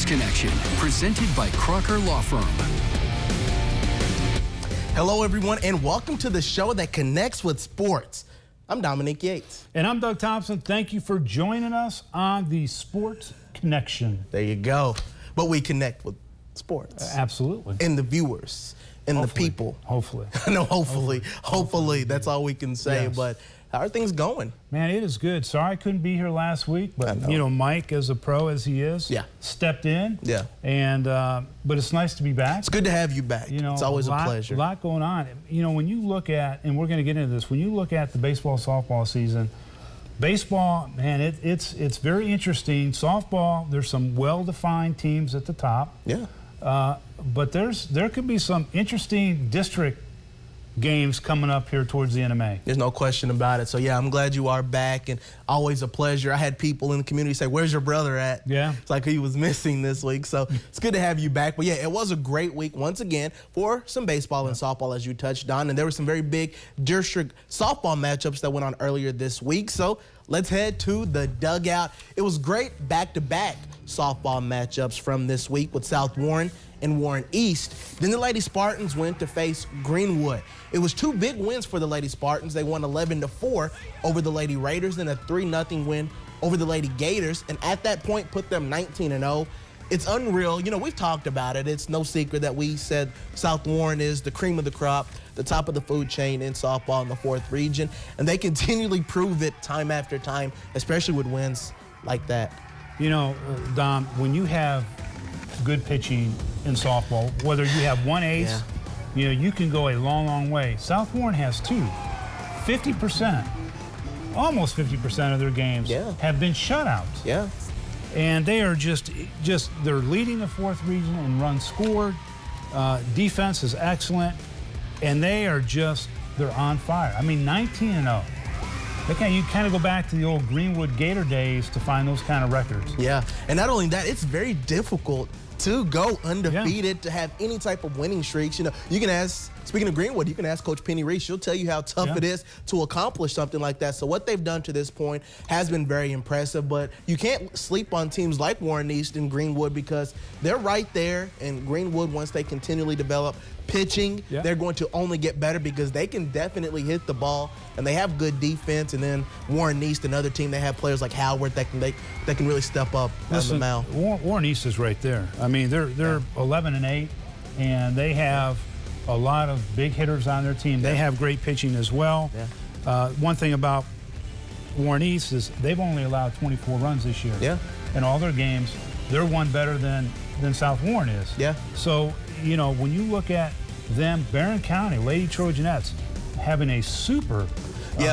Connection, presented by Crocker Law Firm. Hello, everyone, and welcome to the show that connects with sports. I'm Dominique Yates. And I'm Doug Thompson. Thank you for joining us on the Sports Connection. There you go. But we connect with sports. Absolutely. And the viewers and the people. Hopefully. No, hopefully. That's all we can say. Yes. But how are things going? Man, it is good. Sorry I couldn't be here last week, I but know. Mike, as a pro as he is, stepped in. Yeah. And but it's nice to be back. It's good to have you back. It's always a pleasure. A lot going on. When you look at, and we're going to get into this, when you look at the baseball there season, baseball, man, it's very interesting. Softball, there's some well-defined teams at the top. Yeah. But there could be some interesting district games coming up here towards the end of May. There's no question about it. So, yeah, I'm glad you are back, and always a pleasure. I had people in the community say, where's your brother at? Yeah. It's like he was missing this week. So it's good to have you back. But, yeah, it was a great week once again for some baseball and softball, as you touched on. And there were some very big district softball matchups that went on earlier this week. So let's head to the dugout. It was great back-to-back softball matchups from this week with South Warren and Warren East. Then the Lady Spartans went to face Greenwood. It was two big wins for the Lady Spartans. They won 11-4 over the Lady Raiders and a 3-0 win over the Lady Gators, and at that point put them 19-0. It's unreal. We've talked about it. It's no secret that we said South Warren is the cream of the crop, the top of the food chain in softball in the 4th region, and they continually prove it time after time, especially with wins like that. Dom, when you have good pitching in softball, whether you have one ace, you can go a long, long way. South Warren has two. 50%, almost 50% of their games have been shutouts. Yeah. And they are they're leading the 4th region in runs scored. Defense is excellent. And they're on fire. I mean, 19-0. You kind of go back to the old Greenwood Gator days to find those kind of records. Yeah, and not only that, it's very difficult to go undefeated, to have any type of winning streaks. You can ask, speaking of Greenwood, you can ask Coach Penny Reese. She'll tell you how tough it is to accomplish something like that. So what they've done to this point has been very impressive, but you can't sleep on teams like Warren East and Greenwood because they're right there, and Greenwood, once they continually develop pitching, they're going to only get better because they can definitely hit the ball and they have good defense. And then Warren East, another team, they have players like Howard that can really step up on the mound. Warren East is right there. I mean, they're 11-8, and they have a lot of big hitters on their team. They have great pitching as well. One thing about Warren East is they've only allowed 24 runs this year. In all their games, they're one better than South Warren is. So, when you look at them, Barron County, Lady Trojanettes, having a super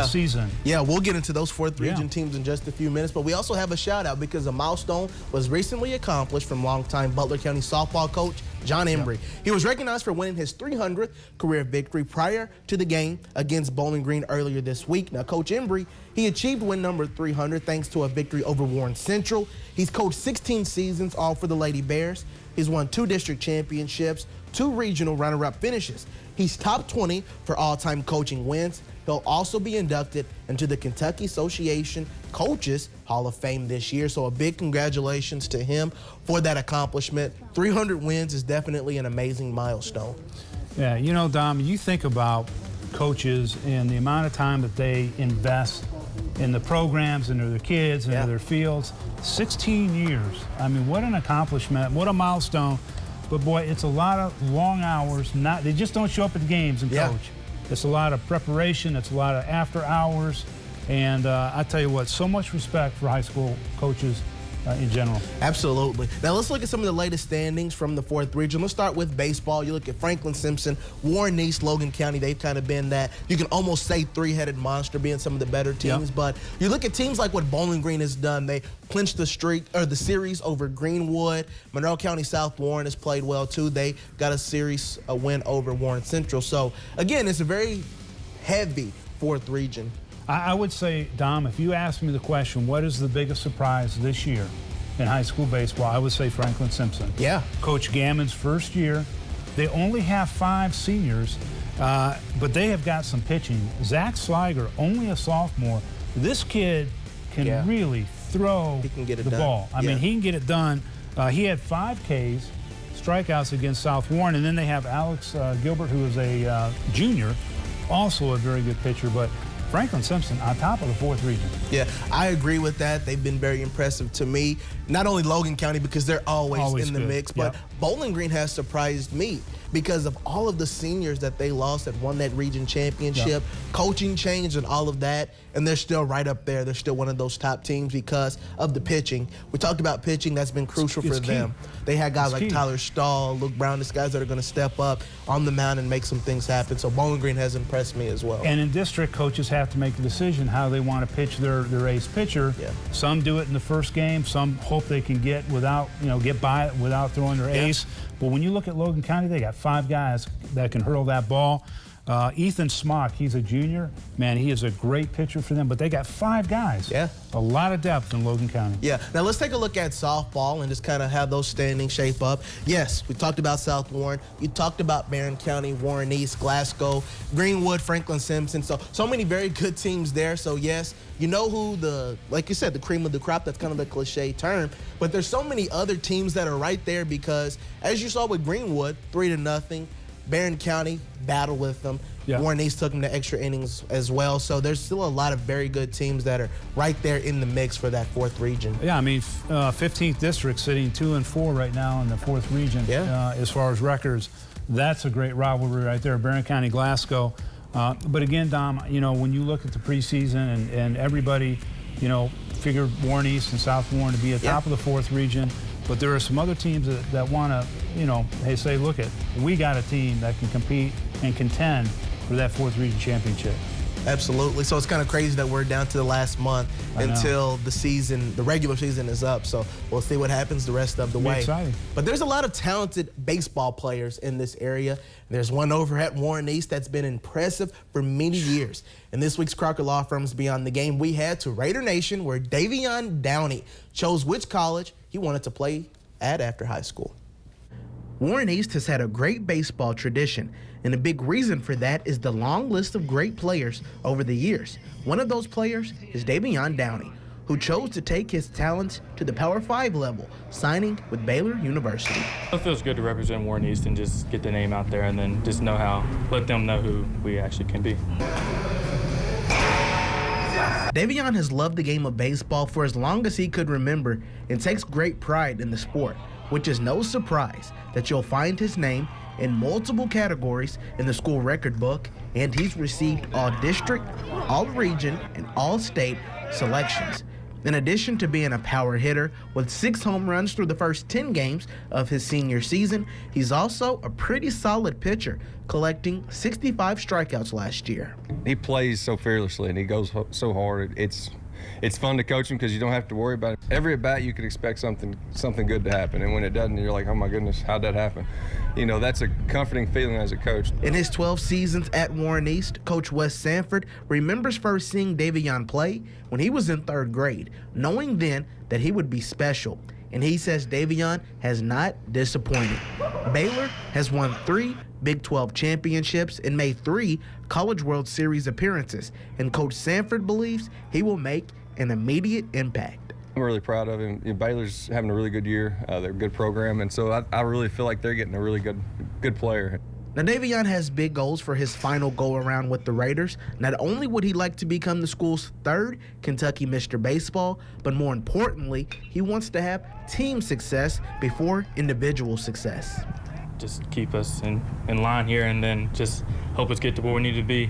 season. Yeah, we'll get into those 4th region teams in just a few minutes, but we also have a shout out because a milestone was recently accomplished from longtime Butler County softball coach John Embry. He was recognized for winning his 300th career victory prior to the game against Bowling Green earlier this week. Now, Coach Embry, he achieved win number 300 thanks to a victory over Warren Central. He's coached 16 seasons, all for the Lady Bears. He's won 2 district championships, 2 regional runner-up finishes. He's top 20 for all-time coaching wins. He'll also be inducted into the Kentucky Association Coaches Hall of Fame this year. So a big congratulations to him for that accomplishment. 300 wins is definitely an amazing milestone. Yeah, Dom, you think about coaches and the amount of time that they invest in the programs, into their kids, into their fields. 16 years. I mean, what an accomplishment, what a milestone. But boy, it's a lot of long hours. They just don't show up at the games and coach. It's a lot of preparation. It's a lot of after hours. And I tell you what, so much respect for high school coaches in general. Absolutely. Now let's look at some of the latest standings from the 4th region. Let's start with baseball. You look at Franklin Simpson, Warren East, Logan County. They've kind of been that, you can almost say, 3-headed monster, being some of the better teams. But you look at teams like what Bowling Green has done. They clinched the series over Greenwood. Monroe County South Warren has played well too. They got a win over Warren Central. So again, it's a very heavy 4th region. I would say, Dom, if you asked me the question, what is the biggest surprise this year in high school baseball, I would say Franklin Simpson. Coach Gammon's first year. They only have 5 seniors, but they have got some pitching. Zach Sliger, only a sophomore. This kid can really throw the ball. I mean, he can get it done. He had 5 Ks, strikeouts against South Warren, and then they have Alex Gilbert, who is a junior, also a very good pitcher, but Franklin Simpson on top of the 4th region. Yeah, I agree with that. They've been very impressive to me. Not only Logan County, because they're always in the good. mix, but Bowling Green has surprised me because of all of the seniors that they lost that won that region championship, coaching change and all of that, and they're still right up there. They're still one of those top teams because of the pitching. We talked about pitching. That's been crucial for them. They had guys like Tyler Stahl, Luke Brown, these guys that are going to step up on the mound and make some things happen. So Bowling Green has impressed me as well. And in district, coaches have to make a decision how they want to pitch their ace pitcher. Some do it in the first game. Some hope they can get by without throwing their ace. But when you look at Logan County, they got 5 guys that can hurl that ball. Ethan Smock, he's a junior. Man, he is a great pitcher for them, but they got 5 guys. Yeah. A lot of depth in Logan County. Yeah. Now let's take a look at softball and just kind of have those standings shape up. Yes, we talked about South Warren. You talked about Barron County, Warren East, Glasgow, Greenwood, Franklin Simpson. So many very good teams there. So yes, you know who like you said, the cream of the crop, that's kind of the cliche term, but there's so many other teams that are right there because as you saw with Greenwood, 3-0, Barron County battled with them. Warren East took them to extra innings as well. So there's still a lot of very good teams that are right there in the mix for that 4th region. Yeah, I mean, 15th district sitting 2-4 right now in the 4th region. As far as records, that's a great rivalry right there. Barron County, Glasgow. But again, Dom, when you look at the preseason and everybody, figured Warren East and South Warren to be at top of the 4th region. But there are some other teams that want to, say, look we got a team that can compete and contend for that 4th region championship. Absolutely. So it's kind of crazy that we're down to the last month until the regular season is up. So we'll see what happens the rest of the way. Exciting. But there's a lot of talented baseball players in this area. There's one over at Warren East that's been impressive for many years. In this week's Crocker Law Firm's Beyond the Game, we head to Raider Nation, where Davion Downey chose which college he wanted to play at after high school. Warren East has had a great baseball tradition, and a big reason for that is the long list of great players over the years. One of those players is Davion Downey, who chose to take his talents to the Power 5 level, signing with Baylor University. It feels good to represent Warren East and just get the name out there and then just let them know who we actually can be. Davion has loved the game of baseball for as long as he could remember and takes great pride in the sport, which is no surprise that you'll find his name in multiple categories in the school record book, and he's received all district, all region, and all state selections. In addition to being a power hitter with 6 home runs through the first 10 games of his senior season, he's also a pretty solid pitcher, collecting 65 strikeouts last year. He plays so fearlessly and he goes so hard. It's fun to coach him because you don't have to worry about it. Every at bat you can expect something good to happen, and when it doesn't, you're like, oh my goodness, how'd that happen? That's a comforting feeling as a coach. In his 12 seasons at Warren East, Coach Wes Sanford remembers first seeing Davion play when he was in 3rd grade, knowing then that he would be special. And he says Davion has not disappointed. Baylor has won 3 Big 12 championships and made 3 College World Series appearances, and Coach Sanford believes he will make an immediate impact. I'm really proud of him. Baylor's having a really good year. They're a good program, and so I really feel like they're getting a really good player. Now, Davion has big goals for his final go-around with the Raiders. Not only would he like to become the school's 3rd Kentucky Mr. Baseball, but more importantly, he wants to have team success before individual success. Just keep us in line here and then just help us get to where we need to be.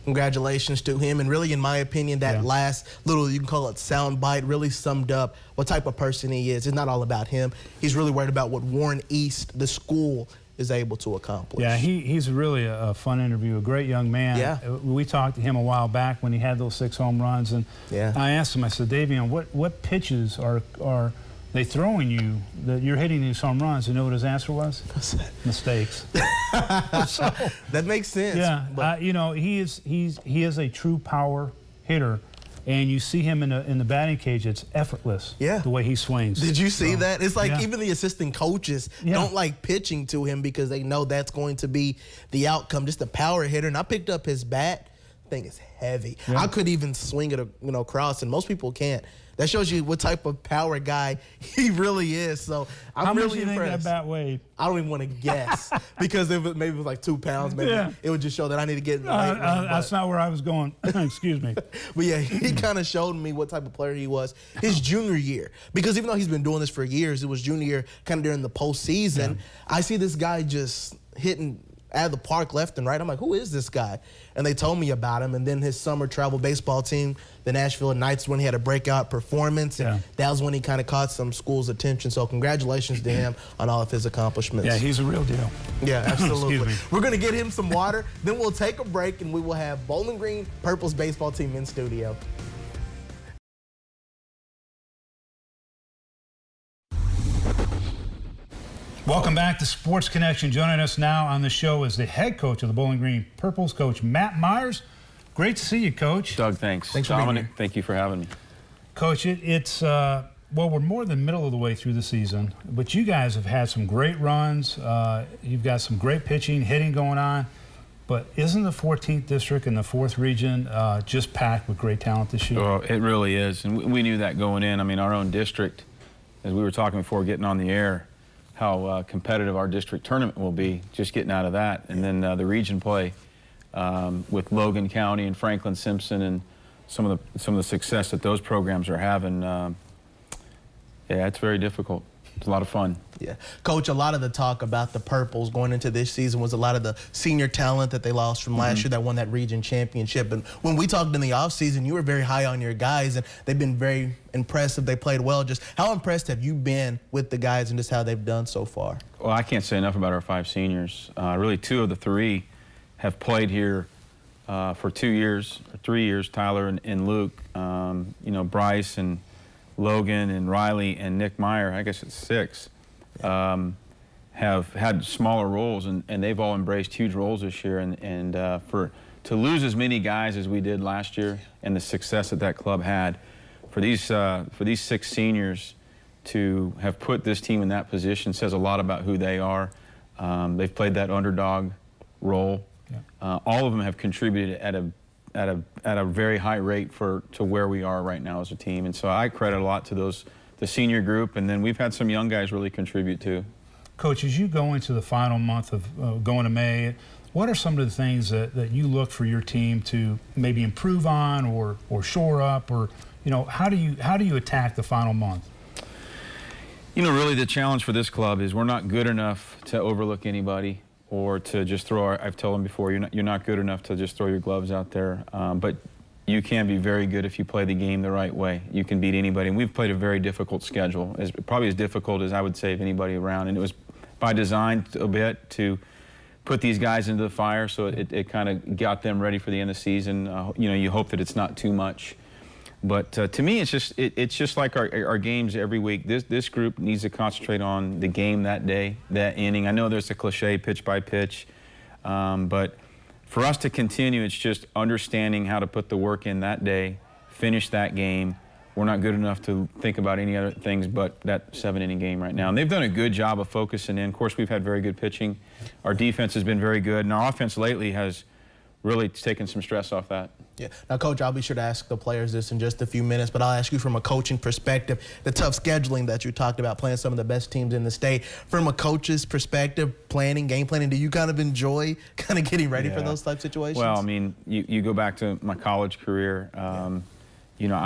Congratulations to him, and really, in my opinion, that last little, you can call it sound bite, really summed up what type of person he is. It's not all about him. He's really worried about what Warren East, the school, is able to accomplish. Yeah, he's really a fun interview, a great young man. Yeah. We talked to him a while back when he had those 6 home runs, and I asked him, I said, Davion, what pitches are they throwing you that you're hitting these home runs? You know what his answer was? What's that? Mistakes. So, that makes sense. Yeah, but he is a true power hitter, and you see him in the batting cage. It's effortless. Yeah, the way he swings. Did you see that? It's like even the assistant coaches don't like pitching to him because they know that's going to be the outcome. Just a power hitter. And I picked up his bat thing is heavy. I could even swing it, across, and most people can't. That shows you what type of power guy he really is. So I'm really impressed. How much do you think that bat weighed? I don't even want to guess because maybe it was like 2 pounds. Maybe it would just show that I need to get in the weight room, that's not where I was going. Excuse me. But yeah, he kind of showed me what type of player he was his junior year. Because even though he's been doing this for years, it was junior year kind of during the postseason. I see this guy just hitting out of the park left and right. I'm like, who is this guy? And they told me about him. And then his summer travel baseball team, the Nashville Knights, when he had a breakout performance. And that was when he kind of caught some school's attention. So congratulations to him on all of his accomplishments. Yeah, he's a real deal. Yeah, absolutely. Excuse me. We're going to get him some water. Then we'll take a break, and we will have Bowling Green Purple's baseball team in studio. Welcome back to Sports Connection. Joining us now on the show is the head coach of the Bowling Green Purples, Coach Matt Myers. Great to see you, Coach. Doug, thanks. Thanks for being Dominic, here. thank you for having me. Coach, it's well, we're more than middle of the way through the season, but you guys have had some great runs. You've got some great pitching, hitting going on. But isn't the 14th district and the 4th region just packed with great talent this year? Well, it really is, and we knew that going in. I mean, our own district, as we were talking before getting on the air, how competitive our district tournament will be, just getting out of that. And then the region play with Logan County and Franklin Simpson and some of the success that those programs are having. Yeah, it's very difficult. It's a lot of fun. Yeah. Coach, a lot of the talk about the Purples going into this season was a lot of the senior talent that they lost from last year that won that region championship. And when we talked in the offseason, you were very high on your guys, and they've been very impressive. They played well. Just how impressed have you been with the guys and just how they've done so far? Well, I can't say enough about our 5 seniors. Really, 2 of the 3 have played here for 2 years, or 3 years, Tyler and Luke. Bryce and Logan and Riley and Nick Meyer, I guess it's 6, have had smaller roles, and they've all embraced huge roles this year. And to lose as many guys as we did last year and the success that club had, for these 6 seniors to have put this team in that position says a lot about who they are. They've played that underdog role. All of them have contributed at a very high rate to where we are right now as a team, and so I credit a lot to the senior group, and then we've had some young guys really contribute too. Coach, as you go into the final month of going to May, what are some of the things that you look for your team to maybe improve on or shore up, or how do you attack the final month? Really the challenge for this club is we're not good enough to overlook anybody or to just throw I've told them before, you're not good enough to just throw your gloves out there, but you can be very good if you play the game the right way. You can beat anybody, and we've played a very difficult schedule, probably as difficult as I would say of anybody around, and it was by design a bit to put these guys into the fire, so it kind of got them ready for the end of the season. You hope that it's not too much. But to me, it's just like our games every week. This group needs to concentrate on the game that day, that inning. I know there's a cliche, pitch by pitch, but for us to continue, it's just understanding how to put the work in that day, finish that game. We're not good enough to think about any other things but that 7-inning game right now. And they've done a good job of focusing in. Of course, we've had very good pitching. Our defense has been very good, and our offense lately has really taken some stress off that. Yeah. Now, Coach, I'll be sure to ask the players this in just a few minutes, but I'll ask you from a coaching perspective, the tough scheduling that you talked about, playing some of the best teams in the state. From a coach's perspective, game planning, do you kind of enjoy kind of getting ready for those type situations? Well, I mean, you go back to my college career. I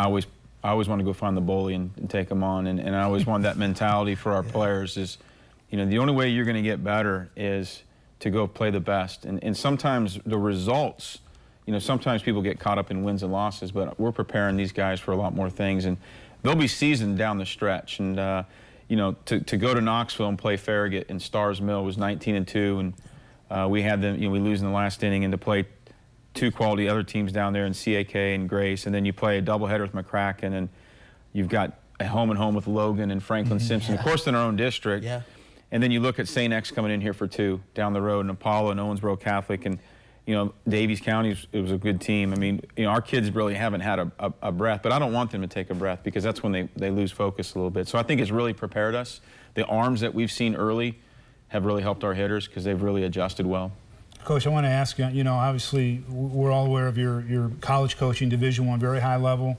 always want to go find the bully and take them on, and I always want that mentality for our players is, the only way you're going to get better is to go play the best. And sometimes the results, sometimes people get caught up in wins and losses, but we're preparing these guys for a lot more things, and they'll be seasoned down the stretch. And, to go to Knoxville and play Farragut and Stars Mill was 19-2, and we had them, we lose in the last inning, and to play 2 quality other teams down there in CAK and Grace, and then you play a doubleheader with McCracken, and you've got a home with Logan and Franklin Simpson, of course in our own district. Yeah. And then you look at St. X coming in here for 2 down the road, and Apollo and Owensboro Catholic, and Davies County, it was a good team. I mean, our kids really haven't had a breath, but I don't want them to take a breath because that's when they lose focus a little bit. So I think it's really prepared us. The arms that we've seen early have really helped our hitters because they've really adjusted well. Coach, I want to ask you, obviously we're all aware of your college coaching, Division I, very high level.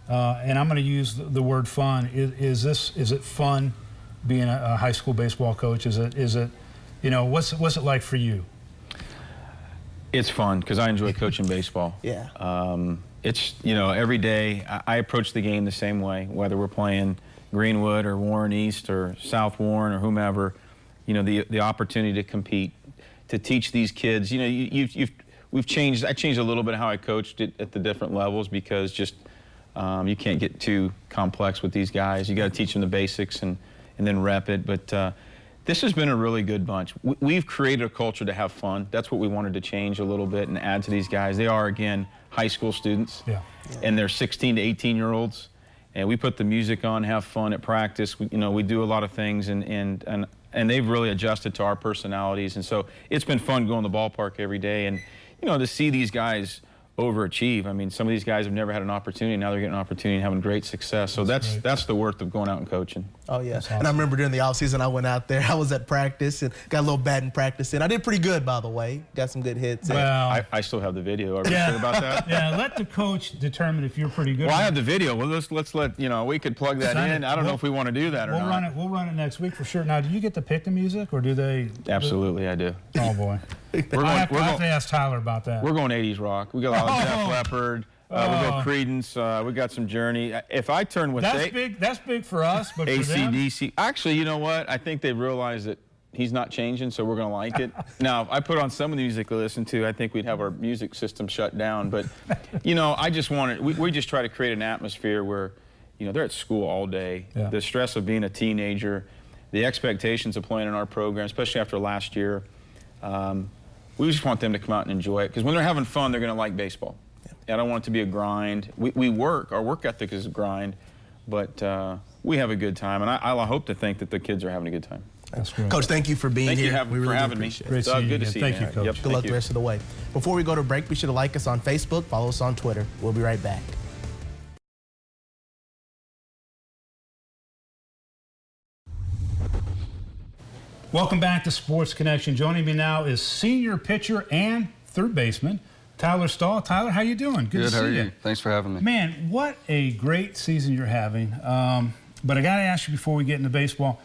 And I'm going to use the word fun. Is it fun being a high school baseball coach? Is it what's it like for you? It's fun because I enjoy coaching baseball. Yeah. It's, every day I approach the game the same way, whether we're playing Greenwood or Warren East or South Warren or whomever. The opportunity to compete, to teach these kids. We've changed. I changed a little bit how I coached it at the different levels because just you can't get too complex with these guys. You got to teach them the basics and then rep it. But this has been a really good bunch. We've created a culture to have fun. That's what we wanted to change a little bit and add to these guys. They are, again, high school students, and they're 16 to 18-year-olds. And we put the music on, have fun at practice. We do a lot of things, and they've really adjusted to our personalities. And so it's been fun going to the ballpark every day. And, to see these guys overachieve. I mean, some of these guys have never had an opportunity. Now they're getting an opportunity and having great success. So that's the worth of going out and coaching. Oh, yeah. Awesome. And I remember during the offseason, I went out there. I was at practice and got a little batting practice in. I did pretty good, by the way. Got some good hits. Well, I still have the video. Are we sure about that? Yeah, let the coach determine if you're pretty good. Well, I have the video. Well, let's let, we could plug that in. I don't know if we want to do that or not. We'll run it next week for sure. Now, do you get to pick the music or do they? Absolutely, I do. Oh, boy. I have to ask Tyler about that. We're going 80s rock. We got a lot of Def Leppard. We got Creedence. We got some Journey. If I turn with that's big for us, but for them? AC/DC. Actually, you know what? I think they realized that he's not changing, so we're going to like it. Now, if I put on some of the music to listen to, I think we'd have our music system shut down. But, I just wanted, we just try to create an atmosphere where, they're at school all day. Yeah. The stress of being a teenager, the expectations of playing in our program, especially after last year. We just want them to come out and enjoy it because when they're having fun, they're going to like baseball. I don't want it to be a grind. We work. Our work ethic is a grind, but we have a good time, and I hope to think that the kids are having a good time. That's great. Coach, thank you for being here. Thank you for having me. Great seeing you Good to again. see Thank you. you, Coach. Yep, Good luck the rest of the way. Before we go to break, be sure to like us on Facebook, follow us on Twitter. We'll be right back. Welcome back to Sports Connection. Joining me now is senior pitcher and third baseman Tyler Stahl. Tyler, how you doing? Good to see how are you. you? Thanks for having me. Man, what a great season you're having. But I got to ask you before we get into baseball,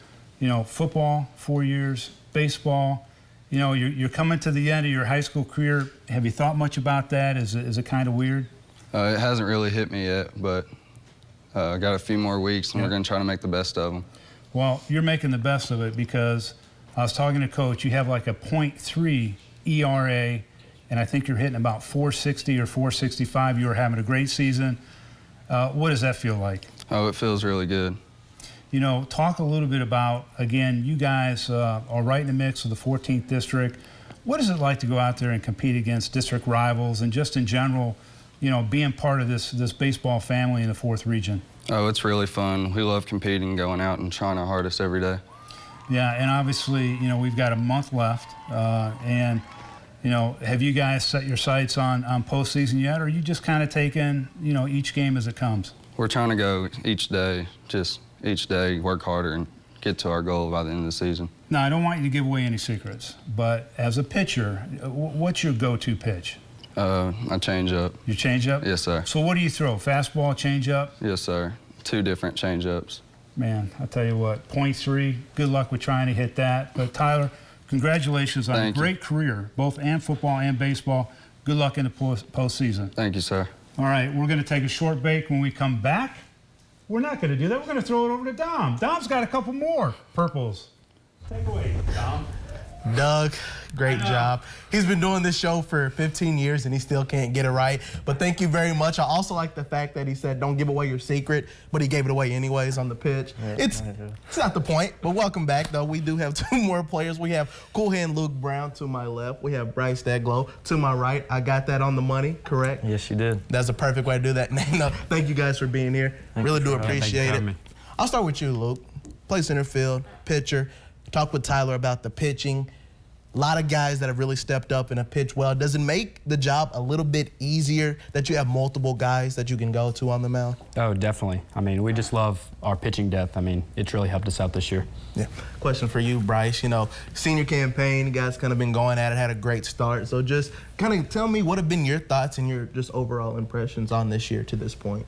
football, 4 years, baseball, you're coming to the end of your high school career. Have you thought much about that? Is it kind of weird? It hasn't really hit me yet, but I got a few more weeks, and we're going to try to make the best of them. Well, you're making the best of it because I was talking to Coach. You have like a .3 ERA, and I think you're hitting about 460 or 465. You were having a great season. What does that feel like? Oh, it feels really good. Talk a little bit about, again, you guys are right in the mix of the 14th district. What is it like to go out there and compete against district rivals and just in general, being part of this baseball family in the 4th region? Oh, it's really fun. We love competing, going out and trying our hardest every day. Yeah, and obviously, we've got a month left, and have you guys set your sights on postseason yet, or are you just kind of taking, each game as it comes? We're trying to go each day, just each day, work harder and get to our goal by the end of the season. Now, I don't want you to give away any secrets, but as a pitcher, what's your go-to pitch? My change-up. Your change-up? Yes, sir. So what do you throw, fastball, change-up? Yes, sir. 2 different change-ups. Man, I'll tell you what, .3, good luck with trying to hit that. But Tyler, congratulations on a great career, both in football and baseball. Good luck in the postseason. Thank you, sir. All right, we're going to take a short break. When we come back, we're not going to do that. We're going to throw it over to Dom. Dom's got a couple more purples. Take away, Dom. Doug, great job. He's been doing this show for 15 years and he still can't get it right. But thank you very much. I also like the fact that he said don't give away your secret, but he gave it away anyways on the pitch. Yeah, it's not the point, but welcome back, though. We do have 2 more players. We have Cool Hand Luke Brown to my left. We have Bryce Deglow to my right. I got that on the money, correct? Yes, you did. That's a perfect way to do that. No, thank you guys for being here. Really do appreciate it. I'll start with you, Luke. Play center field, pitcher. Talk with Tyler about the pitching. A lot of guys that have really stepped up and have pitched well. Does it make the job a little bit easier that you have multiple guys that you can go to on the mound? Oh, definitely. I mean, we just love our pitching depth. I mean, it's really helped us out this year. Yeah. Question for you, Bryce. You know, senior campaign, you guys kind of been going at it, had a great start. So just kind of tell me what have been your thoughts and your just overall impressions on this year to this point?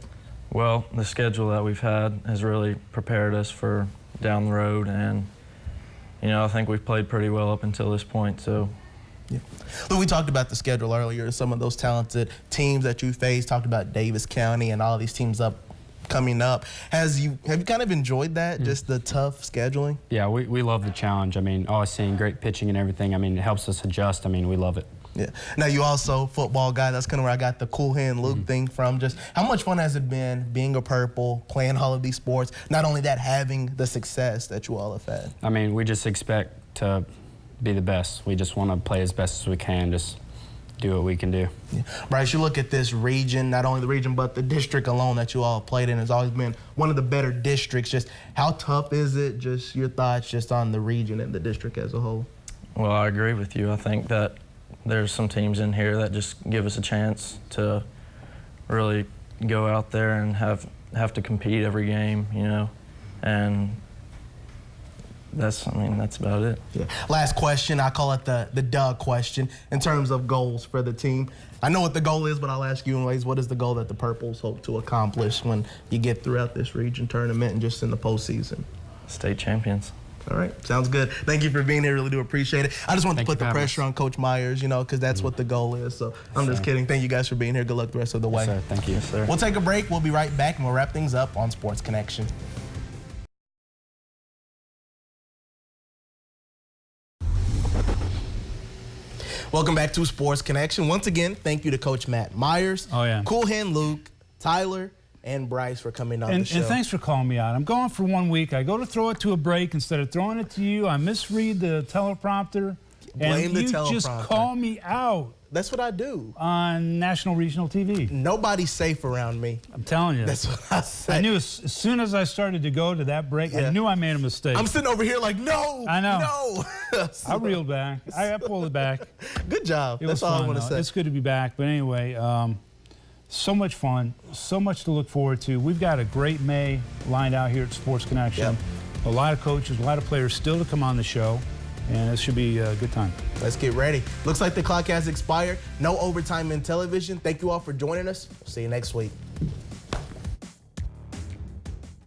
Well, the schedule that we've had has really prepared us for down the road, and you know, I think we've played pretty well up until this point. So, yeah. Look, we talked about the schedule earlier. Some of those talented teams that you faced. Talked about Davis County and all these teams coming up. Have you kind of enjoyed that? Just the tough scheduling? Yeah, we love the challenge. I mean, always seeing great pitching and everything. I mean, it helps us adjust. I mean, we love it. Yeah. Now, you also football guy. That's kind of where I got the Cool Hand Luke thing from. Just how much fun has it been being a Purple, playing all of these sports? Not only that, having the success that you all have had. I mean, we just expect to be the best. We just want to play as best as we can, just do what we can do. Yeah. Bryce, you look at this region, not only the region, but the district alone that you all played in has always been one of the better districts. Just how tough is it? Just your thoughts just on the region and the district as a whole. well, I agree with you. I think that there's some teams in here that just give us a chance to really go out there and have to compete every game, you know, and that's about it. Yeah. Last question, I call it the Doug question in terms of goals for the team. I know what the goal is, but I'll ask you anyways, what is the goal that the Purples hope to accomplish when you get throughout this region tournament and just in the postseason? State champions. All right, sounds good. Thank you for being here. Really do appreciate it. I just want to put the pressure on Coach Myers, you know, because that's what the goal is. So I'm just kidding. Thank you guys for being here. Good luck the rest of the way. Yes, sir. Thank you. Yes, sir. We'll take a break. We'll be right back, and we'll wrap things up on Sports Connection. Welcome back to Sports Connection. Once again, thank you to Coach Matt Myers, Cool Hand Luke, Tyler, and Bryce for coming on the show. And thanks for calling me out. I'm gone for 1 week. I go to throw it to a break. Instead of throwing it to you, I misread the teleprompter. Blame the teleprompter. You just call me out. That's what I do. On national regional TV. Nobody's safe around me. I'm telling you. That's what I said. I knew as soon as I started to go to that break, I knew I made a mistake. I'm sitting over here like, no. I know. No. I reeled back. I pulled it back. Good job. That's all fun, I want to say. It's good to be back. But anyway, so much fun, so much to look forward to. We've got a great May lined out here at Sports Connection. Yep. A lot of coaches, a lot of players still to come on the show, and it should be a good time. Let's get ready. Looks like the clock has expired. No overtime in television. Thank you all for joining us. See you next week.